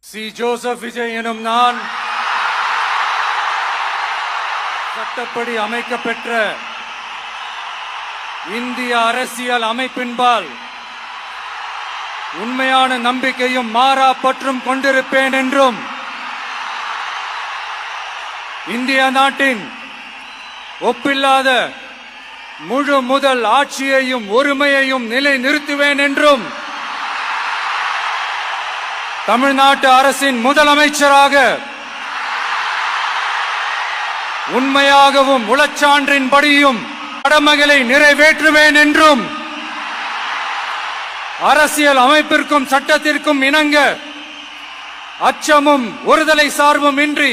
C. Joseph Vijay எனும் நான் சட்டப்படி அமைக்கப்பெற்ற இந்திய அரசியல் அமைப்பின்பால் உண்மையான நம்பிக்கையும் மாறா பற்றும் கொண்டிருப்பேன் என்றும் இந்திய நாட்டின் ஒப்பில்லாத முழு முதல் ஆட்சியையும் ஒருமையையும் நிலை நிறுத்துவேன் என்றும் தமிழ்நாட்டு அரசின் முதலமைச்சராக உண்மையாகவும் உளச்சான்றின்படியும் கடமைகளை நிறைவேற்றுவேன் என்றும் அரசியல் அமைப்பிற்கும் சட்டத்திற்கும் இணங்க அச்சமும் ஒருதலை சார்பும் இன்றி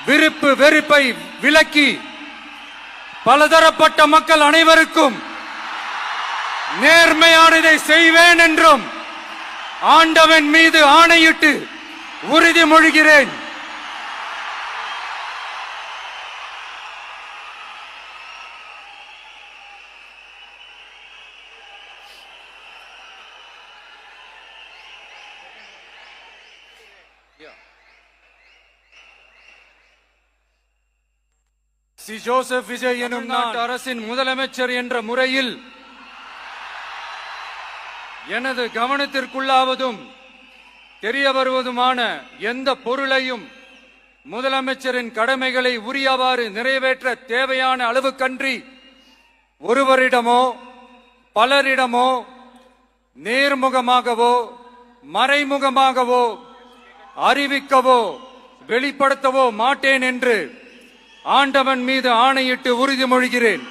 விருப்பு வெறுப்பை விலக்கி பலதரப்பட்ட மக்கள் அனைவருக்கும் நேர்மையானதை செய்வேன் என்றும் ஆண்டவன் மீது ஆணையிட்டு உறுதிமொழிகிறேன். சி. ஜோசப் விஜய் எனும் நாட்டு அரசின் முதலமைச்சர் என்ற முறையில் எனது கவனத்திற்குள்ளாவதும் தெரிய வருவதுமான எந்த பொருளையும் முதலமைச்சரின் கடமைகளை உரியவாறு நிறைவேற்ற தேவையான அளவுக்கன்றி ஒருவரிடமோ பலரிடமோ நேர்முகமாகவோ மறைமுகமாகவோ அறிவிக்கவோ வெளிப்படுத்தவோ மாட்டேன் என்று ஆண்டவன் மீது ஆணையிட்டு உறுதிமொழிகிறேன்.